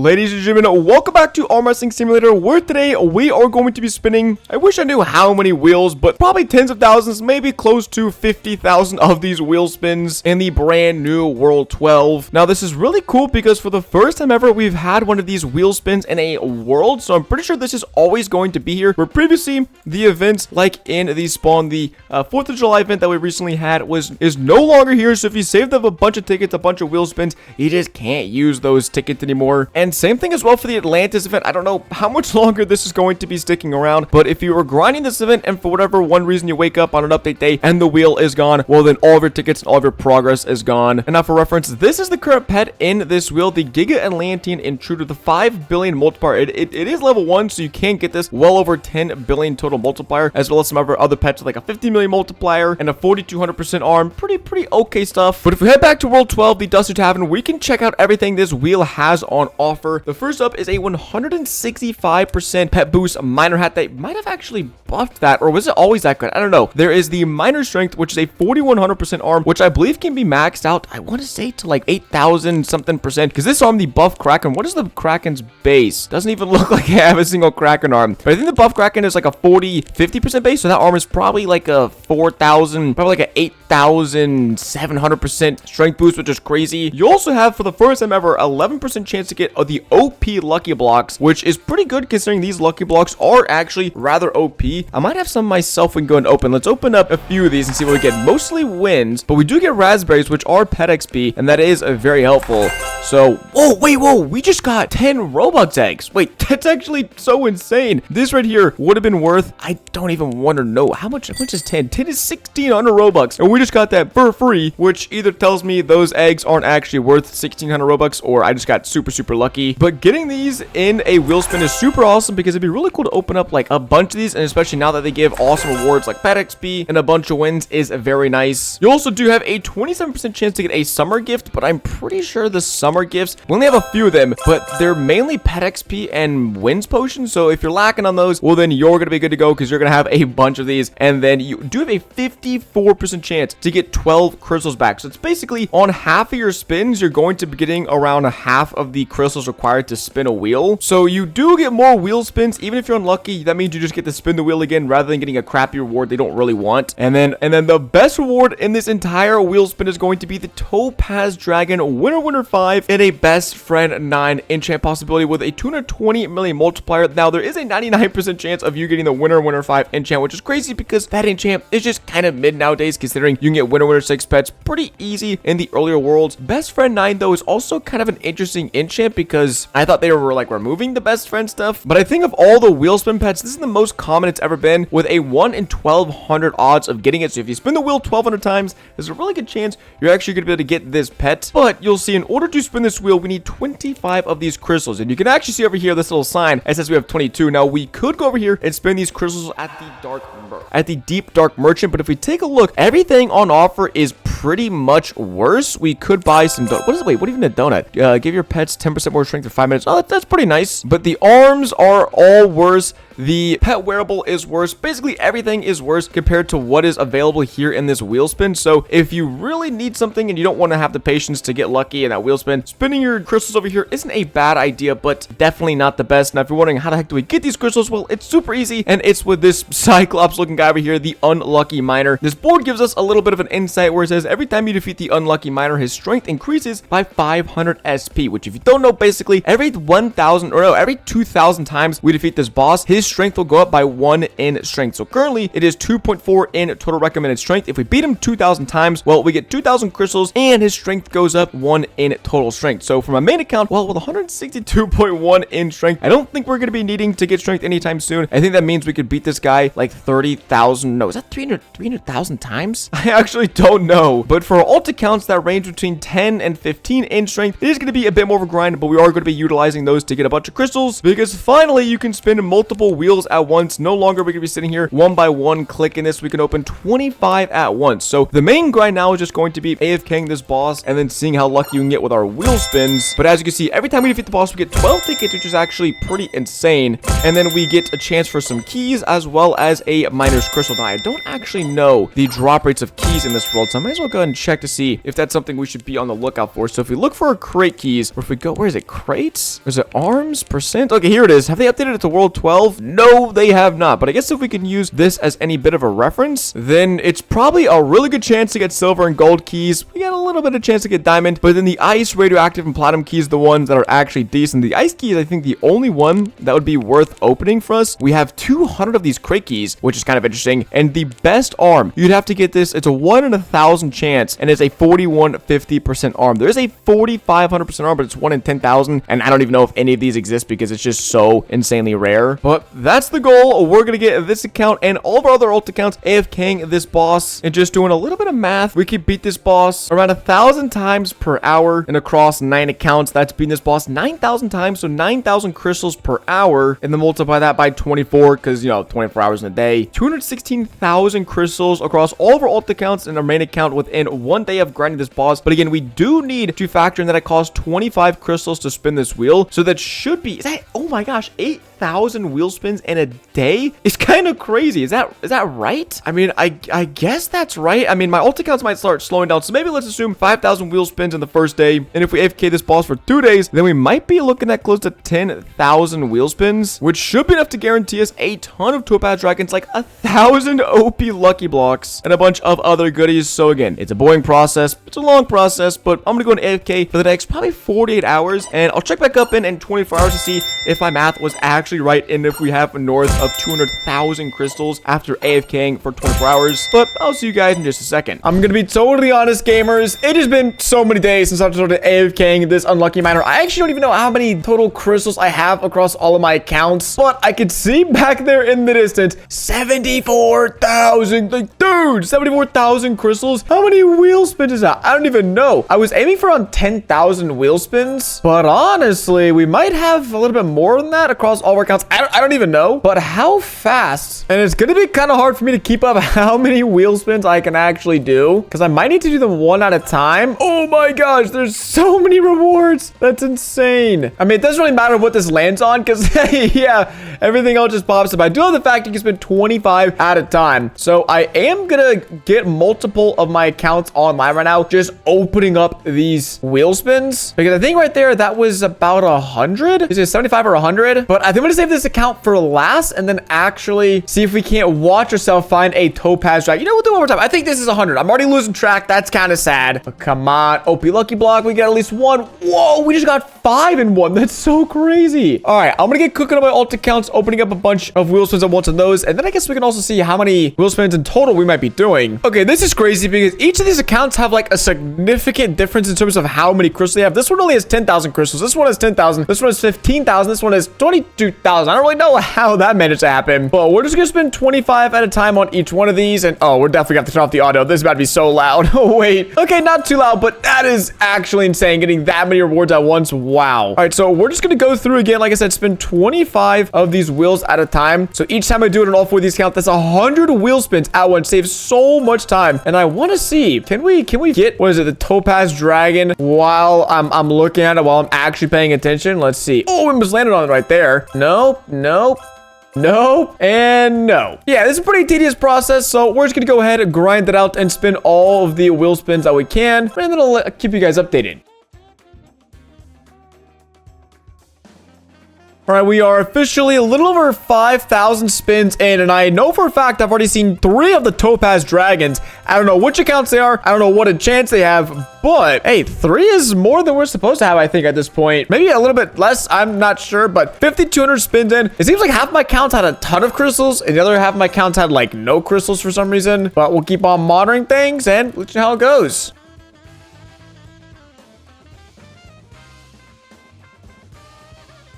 Ladies and gentlemen, welcome back to Arm Wrestling Simulator, where today we are going to be spinning, I wish I knew how many wheels, but probably tens of thousands, maybe close to 50,000 of these wheel spins in the brand new World 12. Now, this is really cool because for the first time ever, we've had one of these wheel spins in a world, so I'm pretty sure this is always going to be here, where previously, the events, like in the Spun, the 4th of July event that we recently had, is no longer here, so if you saved up a bunch of tickets, a bunch of wheel spins, you just can't use those tickets anymore. And same thing as well for the Atlantis event. I don't know how much longer this is going to be sticking around, but if you were grinding this event and for whatever one reason you wake up on an update day and the wheel is gone, well then all of your tickets and all of your progress is gone. And now for reference, this is the current pet in this wheel, the Giga Atlantean Intruder, the 5 billion multiplier. It is level 1, so you can get this well over 10 billion total multiplier, as well as some other pets with like a 50 million multiplier and a 4200% arm. Pretty okay stuff. But if we head back to World 12, the Dusty Tavern, we can check out everything this wheel has on offer. The first up is a 165% pet boost miner hat. They might have actually buffed that, or was it always that good? I don't know. There is the miner strength, which is a 4100% arm, which I believe can be maxed out, I want to say, to like 8,000 something percent, because this arm, the buff Kraken, what is the Kraken's base? Doesn't even look like I have a single Kraken arm, but I think the buff Kraken is like a 50% base, so that arm is probably like a 4,000, probably like a 8,700% strength boost, which is crazy. You also have, for the first time ever, 11% chance to get the OP lucky blocks, which is pretty good considering these lucky blocks are actually rather OP. I might have some myself. We can go and open. Let's open up a few of these and see what we get. Mostly wins, but we do get raspberries, which are pet XP, and that is very helpful. So, whoa, we just got 10 Robux eggs. Wait, that's actually so insane. This right here would have been worth, I don't even want to know how much is 10? 10 is 1,600 Robux, and we just got that for free, which either tells me those eggs aren't actually worth 1,600 Robux, or I just got super lucky. But getting these in a wheel spin is super awesome, because it'd be really cool to open up like a bunch of these, and especially now that they give awesome rewards like pet XP and a bunch of wins is very nice. You also do have a 27% chance to get a summer gift, but I'm pretty sure the summer gifts, we only have a few of them, but they're mainly pet XP and wins potions, so if you're lacking on those, well then you're gonna be good to go, because you're gonna have a bunch of these. And then you do have a 54% chance to get 12 crystals back, so it's basically on half of your spins, you're going to be getting around a half of the crystals required to spin a wheel. So you do get more wheel spins, even if you're unlucky. That means you just get to spin the wheel again rather than getting a crappy reward they don't really want. And then the best reward in this entire wheel spin is going to be the Topaz Dragon Winner 5 and a Best Friend 9 enchant possibility with a 220 million multiplier. Now there is a 99% chance of you getting the Winner 5 enchant, which is crazy because that enchant is just kind of mid nowadays, considering you can get Winner 6 pets pretty easy in the earlier worlds. Best Friend 9 though is also kind of an interesting enchant, because I thought they were like removing the best friend stuff, but I think of all the wheel spin pets, this is the most common it's ever been, with a 1 in 1,200 odds of getting it. So if you spin the wheel 1,200 times, there's a really good chance you're actually going to be able to get this pet. But you'll see, in order to spin this wheel, we need 25 of these crystals, and you can actually see over here this little sign. It says we have 22. Now we could go over here and spin these crystals at the deep dark merchant, but if we take a look, everything on offer is pretty much worse. We could buy some what even a donut? Give your pets 10% more strength for 5 minutes. Oh, that's pretty nice. But the arms are all worse. The pet wearable is worse. Basically everything is worse compared to what is available here in this wheel spin. So if you really need something and you don't want to have the patience to get lucky in that wheel spin, spinning your crystals over here isn't a bad idea, but definitely not the best. Now if you're wondering how the heck do we get these crystals, well, it's super easy, and it's with this Cyclops looking guy over here, the Unlucky Miner. This board gives us a little bit of an insight where it says every time you defeat the Unlucky Miner, his strength increases by 500 SP, which if you don't know, basically every 2,000 times we defeat this boss, his strength will go up by 1 in strength. So currently it is 2.4 in total recommended strength. If we beat him 2,000 times, well, we get 2,000 crystals and his strength goes up 1 in total strength. So for my main account, well, with 162.1 in strength, I don't think we're going to be needing to get strength anytime soon. I think that means we could beat this guy like 30,000, no, is that 300,000 times? I actually don't know, but for alt accounts that range between 10 and 15 in strength, it is going to be a bit more of a grind, but we are going to be utilizing those to get a bunch of crystals, because finally you can spin multiple multiple wheels at once. No longer we can be sitting here one by one clicking this. We can open 25 at once. So the main grind now is just going to be AFKing this boss and then seeing how lucky you can get with our wheel spins. But as you can see, every time we defeat the boss, we get 12 tickets, which is actually pretty insane. And then we get a chance for some keys as well as a miner's crystal. Now, I don't actually know the drop rates of keys in this world, so I might as well go ahead and check to see if that's something we should be on the lookout for. So if we look for crate keys, or if we go, where is it? Crates? Or is it arms? Percent? Okay, here it is. Have they updated it to world 12? No, they have not. But I guess if we can use this as any bit of a reference, then it's probably a really good chance to get silver and gold keys. We got a little bit of chance to get diamond, but then the ice, radioactive, and platinum keys, the ones that are actually decent. The ice key is, I think, the only one that would be worth opening for us. We have 200 of these crate keys, which is kind of interesting. And the best arm, you'd have to get this. It's a 1 in 1,000 chance, and it's a 4150% arm. There is a 4500% arm, but it's 1 in 10,000, and I don't even know if any of these exist because it's just so insanely rare. But that's the goal. We're gonna get this account and all of our other alt accounts AFKing this boss, and just doing a little bit of math, we could beat this boss around 1,000 times per hour, and across 9 accounts, that's beating this boss 9,000 times, so 9,000 crystals per hour, and then multiply that by 24, because, you know, 24 hours in a day. 216,000 crystals across all of our alt accounts and our main account within 1 day of grinding this boss. But again, we do need to factor in that it costs 25 crystals to spin this wheel, so that should be, is that, oh my gosh, 8,000 wheel spins in a day? It's kind of crazy. Is that right? I mean, I guess that's right. I mean, my alt accounts might start slowing down, so maybe let's assume 5,000 wheel spins in the first day, and if we AFK this boss for 2 days, then we might be looking at close to 10,000 wheel spins, which should be enough to guarantee us a ton of topaz dragons, like 1,000 OP lucky blocks, and a bunch of other goodies. So again, it's a boring process, it's a long process, but I'm gonna go into AFK for the next probably 48 hours, and I'll check back up in 24 hours to see if my math was actually right, and if we have north of 200,000 crystals after AFKing for 24 hours. But I'll see you guys in just a second. I'm gonna be totally honest, gamers. It has been so many days since I've started AFKing this unlucky miner. I actually don't even know how many total crystals I have across all of my accounts, but I could see back there in the distance 74,000. Like, dude, 74,000 crystals. How many wheel spins is that? I don't even know. I was aiming for around 10,000 wheel spins, but honestly, we might have a little bit more than that across all of our accounts. I don't even know. But how fast? And it's gonna be kind of hard for me to keep up how many wheel spins I can actually do, because I might need to do them one at a time. Oh my gosh, there's so many rewards. That's insane. I mean, it doesn't really matter what this lands on, because yeah, everything else just pops up. I do have the fact you can spend 25 at a time, so I am gonna get multiple of my accounts online right now, just opening up these wheel spins, because I think right there that was about 100. Is it 75 or 100? But I think I'm gonna save this account for last, and then actually see if we can't watch ourselves find a topaz dragon. You know, we'll do it one more time. I think this is 100. I'm already losing track. That's kind of sad. But come on, OP lucky block. We got at least one. Whoa, we just got 5 in one. That's so crazy. All right, I'm gonna get cooking on my alt accounts, opening up a bunch of wheel spins at once on those, and then I guess we can also see how many wheel spins in total we might be doing. Okay, this is crazy because each of these accounts have like a significant difference in terms of how many crystals they have. This one only has 10,000 crystals. This one has 10,000. This one has 15,000. This one has 22,000. I don't really know how that managed to happen, but we're just gonna spend 25 at a time on each one of these. And oh, we're definitely gonna have to turn off the audio. This is about to be so loud. Oh wait, okay, not too loud, but that is actually insane, getting that many rewards at once. Wow. All right, so we're just gonna go through again, like I said, spend 25 of these wheels at a time. So each time I do it on all 4 of these counts, that's 100 wheel spins at once. Saves so much time. And I want to see, can we get, what is it, the topaz dragon while I'm looking at it, while I'm actually paying attention? Let's see. Oh, we almost landed on it right there. Nope, nope. No, and no. Yeah, this is a pretty tedious process, so we're just gonna go ahead and grind it out and spin all of the wheel spins that we can, and then I'll keep you guys updated. All right, we are officially a little over 5,000 spins in, and I know for a fact I've already seen 3 of the topaz dragons. I don't know which accounts they are. I don't know what a chance they have, but hey, 3 is more than we're supposed to have, I think, at this point. Maybe a little bit less, I'm not sure, but 5,200 spins in. It seems like half my accounts had a ton of crystals, and the other half of my accounts had like no crystals for some reason, but we'll keep on monitoring things and let you know how it goes.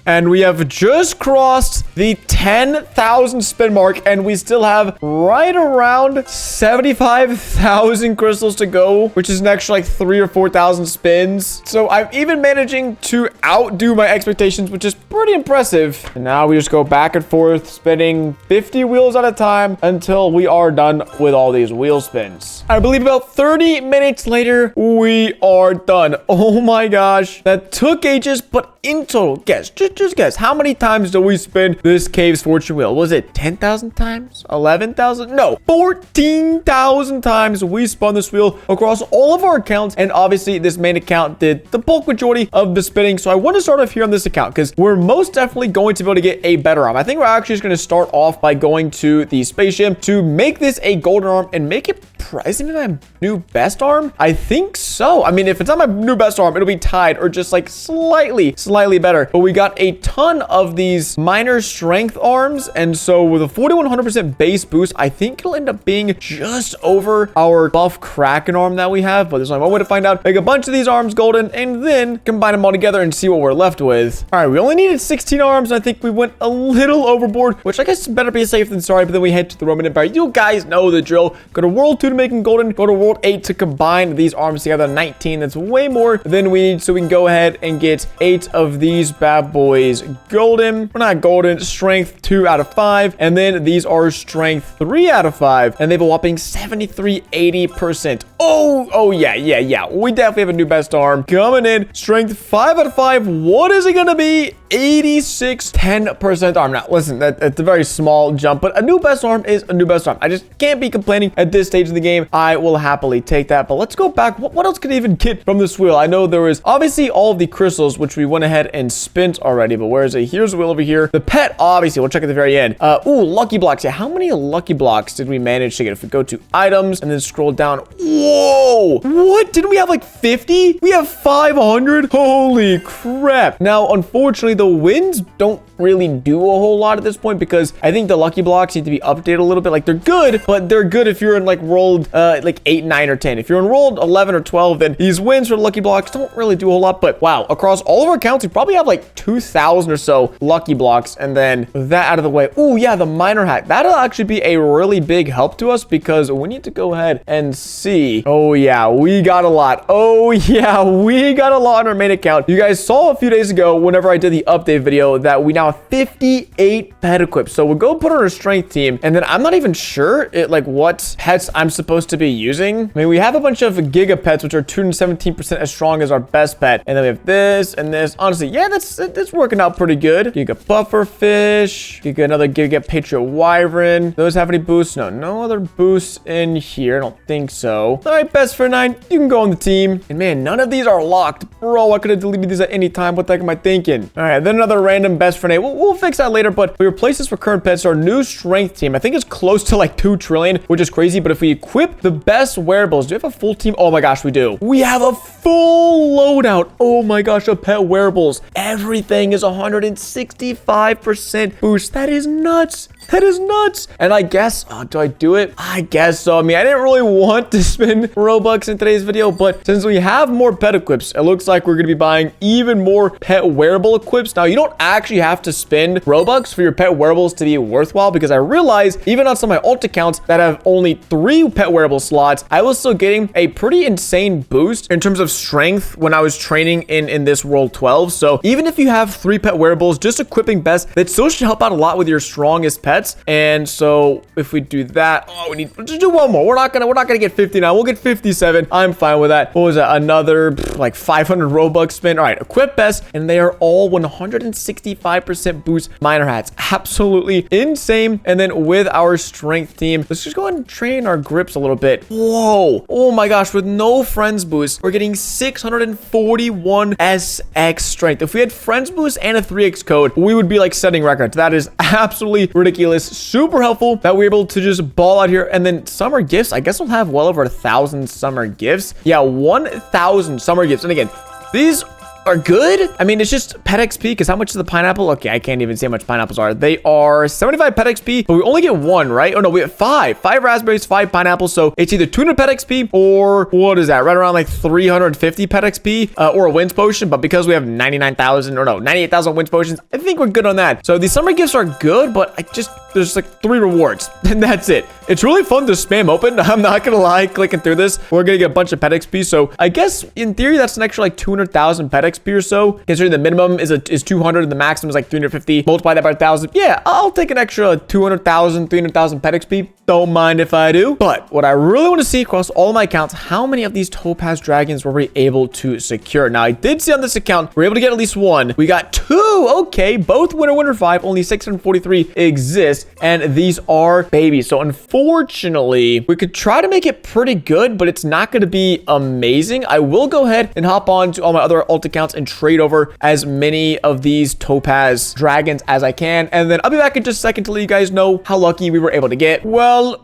And we have just crossed the 10,000 spin mark, and we still have right around 75,000 crystals to go, which is an extra like 3,000 or 4,000 spins. So I'm even managing to outdo my expectations, which is pretty impressive. And now we just go back and forth, spinning 50 wheels at a time until we are done with all these wheel spins. I believe about 30 minutes later, we are done. Oh my gosh, that took ages, but in total, guess, just guess, how many times do we spin this Cave's Fortune Wheel? Was it 10,000 times? 11,000? No, 14,000 times we spun this wheel across all of our accounts, and obviously this main account did the bulk majority of the spinning. So I want to start off here on this account because we're most definitely going to be able to get a better arm. I think we're actually just going to start off by going to the spaceship to make this a golden arm and make it isn't it my new best arm? I think so. I mean, if it's not my new best arm, it'll be tied or just like slightly better. But we got a ton of these minor strength arms. And so with a 4,100% base boost, I think it'll end up being just over our buff Kraken arm that we have. But there's only one way to find out. Make a bunch of these arms golden and then combine them all together and see what we're left with. All right, we only needed 16 arms. I think we went a little overboard, which I guess better be safe than sorry. But then we head to the Roman Empire. You guys know the drill. Go to World 2 to make them golden. Go to World 8 to combine these arms together. 19. That's way more than we need. So we can go ahead and get 8 of these bad boys golden. We're not golden. Strength 2 out of 5. And then these are strength 3 out of 5. And they have a whopping 7380%. Oh, yeah. We definitely have a new best arm coming in. Strength 5 out of 5. What is it going to be? 86 10% arm. Now, listen, that's a very small jump, but a new best arm is a new best arm. I just can't be complaining at this stage of the game. I will happily take that, but let's go back. What else could I even get from this wheel? I know there was obviously all of the crystals, which we went ahead and spent already, but where is it? Here's the wheel over here. The pet, obviously, we'll check at the very end. Lucky blocks. Yeah, how many lucky blocks did we manage to get? If we go to items and then scroll down. Whoa! What? Didn't we have like 50? We have 500? Holy crap. Now, unfortunately, the wins don't really do a whole lot at this point because I think the lucky blocks need to be updated a little bit. Like, they're good, but they're good if you're in like world like 8, 9, or 10. If you're in world 11 or 12, then these wins for lucky blocks don't really do a whole lot. But wow, across all of our accounts, we probably have like 2,000 or so lucky blocks. And then that out of the way. Oh yeah, the miner hat. That'll actually be a really big help to us because we need to go ahead and see. Oh yeah, we got a lot. Oh yeah, we got a lot on our main account. You guys saw a few days ago whenever I did the update video that we now have 58 pet equips. So we'll go put on our strength team. And then I'm not even sure like what pets I'm supposed to be using. I mean, we have a bunch of giga pets, which are 217% as strong as our best pet. And then we have this and this. Honestly, yeah, that's working out pretty good. Giga puffer fish. Giga another giga patriot wyvern. Those have any boosts? No other boosts in here. I don't think so. All right, best for 9. You can go on the team. And man, none of these are locked. Bro, I could have deleted these at any time. What the heck am I thinking? All right, then another random best for 8. We'll fix that later, but we replace this for current pets. Our new strength team, I think it's close to like 2 trillion, which is crazy. But if we equip the best wearables, do we have a full team? Oh my gosh, we do. We have a full loadout. Oh my gosh, of pet wearables. Everything is 165% boost. That is nuts. That is nuts. And I guess, do I do it? I guess so. I mean, I didn't really want to spend Robux in today's video, but since we have more pet equips, it looks like we're going to be buying even more pet wearable equips. Now, you don't actually have to spend Robux for your pet wearables to be worthwhile because I realize even on some of my alt accounts that have only 3 pet wearable slots, I was still getting a pretty insane boost in terms of strength when I was training in this world 12. So even if you have 3 pet wearables, just equipping best, that still should help out a lot with your strongest pets. And so if we do that, we need to do one more. We're not gonna get 59. We'll get 57. I'm fine with that. What was that? Another like 500 Robux spin. All right, equip best, and they are all 165% boost miner hats. Absolutely insane. And then with our strength team, let's just go ahead and train our grips a little bit. Whoa! Oh my gosh! With no friends boost, we're getting 641 SX strength. If we had friends boost and a 3x code, we would be like setting records. That is absolutely ridiculous. Super helpful that we're able to just ball out here. And then summer gifts, I guess we'll have well over 1,000 summer gifts. Yeah, 1,000 summer gifts. And again, these are good. I mean, it's just pet XP, because how much is the pineapple? Okay, I can't even see how much pineapples are. They are 75 pet XP, but we only get one, right? Oh no, we have five raspberries, 5 pineapples. So it's either 200 pet XP or what is that? Right around like 350 pet XP or a wins potion. But because we have 98,000 wins potions, I think we're good on that. So these summer gifts are good, but there's like 3 rewards and that's it. It's really fun to spam open. I'm not gonna lie, clicking through this, we're gonna get a bunch of pet XP. So I guess in theory, that's an extra like 200,000 pet XP or so, considering the minimum is 200 and the maximum is like 350. Multiply that by 1,000. Yeah, I'll take an extra 200,000, 300,000 pet XP. Don't mind if I do. But what I really want to see across all my accounts, how many of these topaz dragons were we able to secure? Now, I did see on this account, we're able to get at least 1. We got 2. Okay, both winner 5, only 643 exist, and these are babies. So unfortunately, we could try to make it pretty good, but it's not going to be amazing. I will go ahead and hop on to all my other alt accounts and trade over as many of these topaz dragons as I can, and then I'll be back in just a second to let you guys know how lucky we were able to get. Well,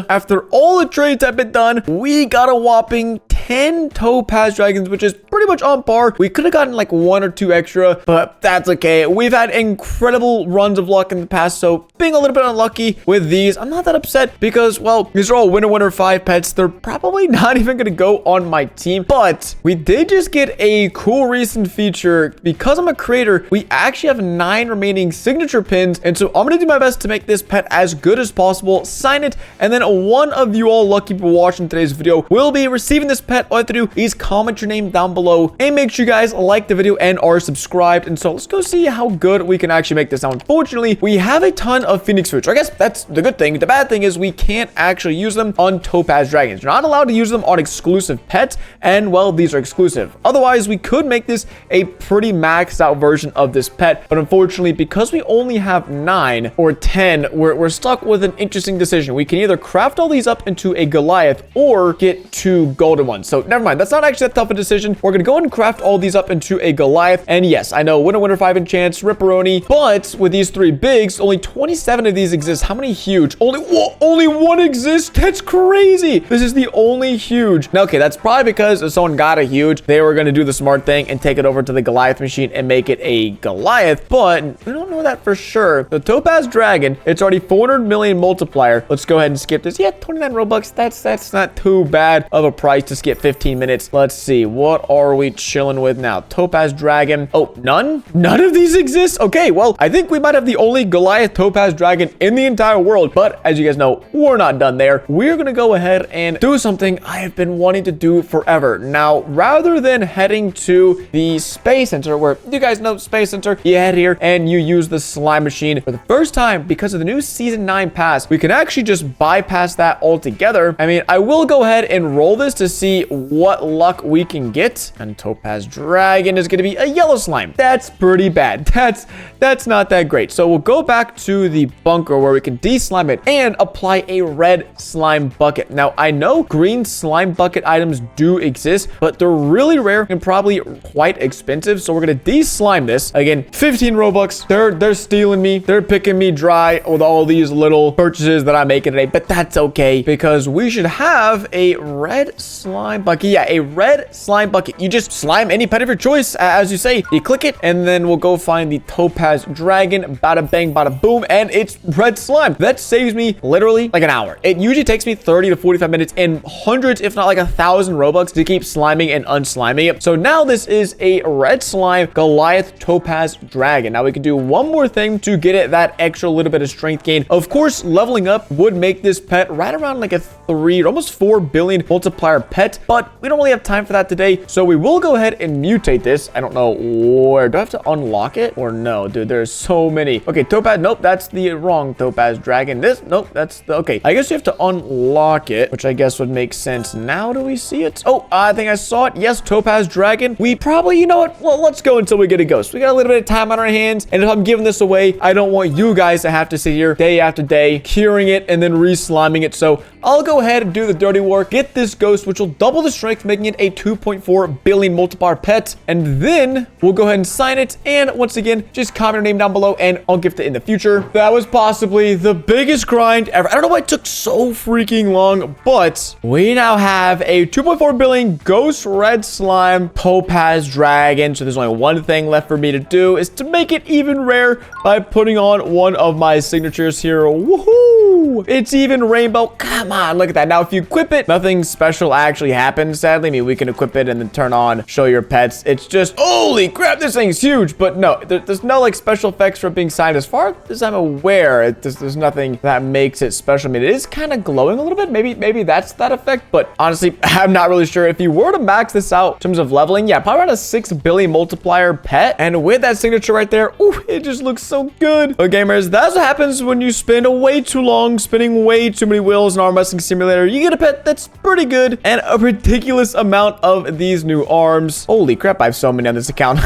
after all the trades have been done, we got a whopping 10 topaz dragons, which is pretty much on par. We could have gotten like 1 or 2 extra, but that's okay. We've had incredible runs of luck in the past, so being a little bit unlucky with these, I'm not that upset because, well, these are all winner 5 pets. They're probably not even going to go on my team, but we did just get a cool recent feature. Because I'm a creator, we actually have 9 remaining signature pins, and so I'm going to do my best to make this pet as good as possible, sign it, and then one of you all lucky people watching today's video will be receiving this pet. All you have to do is comment your name down below and make sure you guys like the video and are subscribed. And so let's go see how good we can actually make this. Now, unfortunately, we have a ton of phoenix fruits. I guess that's the good thing. The bad thing is we can't actually use them on topaz dragons. You're not allowed to use them on exclusive pets, and well, these are exclusive. Otherwise, we could make this a pretty maxed out version of this pet, but unfortunately, because we only have 9 or 10, we're stuck with an interesting decision. We can either craft all these up into a Goliath or get 2 golden ones. So never mind, that's not actually that tough a decision. We're gonna go ahead and craft all these up into a Goliath. And yes, I know winner 5 enchants, ripperoni, but with these 3 bigs, only 27 of these exist. How many huge? Only 1 exists? That's crazy. This is the only huge. Now, okay, that's probably because if someone got a huge, they were gonna do the smart thing and take it over to the Goliath machine and make it a Goliath, but we don't know that for sure. The topaz dragon, it's already 400 million multiplier. Let's go ahead and skip this. Yeah, 29 Robux. That's not too bad of a price to skip 15 minutes. Let's see. What are we chilling with now? Topaz dragon. Oh, none of these exist. Okay, well, I think we might have the only Goliath topaz dragon in the entire world, but as you guys know, we're not done there. We're gonna go ahead and do something I have been wanting to do forever. Now, rather than heading to the space center, where you guys know space center, you head here and you use the slime machine for the first time because of the new season 9 pass. We can actually just bypass that altogether. I mean, I will go ahead and roll this to see what luck we can get. And topaz dragon is going to be a yellow slime. That's pretty bad. That's not that great. So we'll go back to the bunker where we can de-slime it and apply a red slime bucket. Now, I know green slime bucket items do exist, but they're really rare and probably quite expensive. So we're going to de-slime this. Again, 15 Robux. They're stealing me. They're picking me dry with all these little purchases that I'm making today, but that's okay because we should have a red slime bucket. Yeah, a red slime bucket. You just slime any pet of your choice, as you say. You click it, and then we'll go find the topaz dragon. Bada bang, bada boom, and it's red slime. That saves me literally like an hour. It usually takes me 30 to 45 minutes and hundreds, if not like 1,000 Robux to keep sliming and unsliming it. So now this is a red slime Goliath topaz dragon. Now we can do one more thing to get it that extra little bit of strength gain. Of course, leveling up would make this pet right around like a 3 or almost 4 billion multiplier pet, but we don't really have time for that today. So we will go ahead and mutate this. I don't know where. Do I have to unlock it or no? Dude, there's so many. Okay, topaz. Nope, that's the wrong topaz dragon. This, nope, that's the, okay. I guess you have to unlock it, which I guess would make sense. Now do we see it? Oh, I think I saw it. Yes, topaz dragon. We probably, you know what? Well, let's go until we get a ghost. We got a little bit of time on our hands, and if I'm giving this away, I don't want you guys to have to sit here day after day curing it and then re-sliming it. So I'll go ahead and do the dirty work, get this ghost, which will double the strength, making it a 2.4 billion multiplier pet. And then we'll go ahead and sign it. And once again, just comment your name down below and I'll gift it in the future. That was possibly the biggest grind ever. I don't know why it took so freaking long, but we now have a 2.4 billion ghost red slime topaz dragon. So there's only one thing left for me to do is to make it even rare by putting on one of my signatures here. Woohoo! It's even rainbow. Come on, look at that. Now, if you equip it, nothing special actually happens, sadly. I mean, we can equip it and then turn on, show your pets. It's just, holy crap, this thing's huge. But no, there's no like special effects for it being signed. As far as I'm aware, there's nothing that makes it special. I mean, it is kind of glowing a little bit. Maybe that's that effect. But honestly, I'm not really sure. If you were to max this out in terms of leveling, yeah, probably around a 6 billion multiplier pet. And with that signature right there, ooh, it just looks so good. But gamers, that's what happens when you spend way too long spinning way too many wheels in Arm Wrestling Simulator. You get a pet that's pretty good and a ridiculous amount of these new arms. Holy crap, I have so many on this account.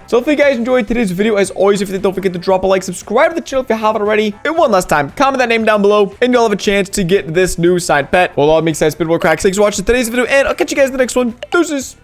So hopefully you guys enjoyed today's video. As always, if you did, don't forget to drop a like, subscribe to the channel if you haven't already. And one last time, comment that name down below and you'll have a chance to get this new signed pet. Well, all makes sense. Spin more cracks. Thanks for watching today's video and I'll catch you guys in the next one. Deuces.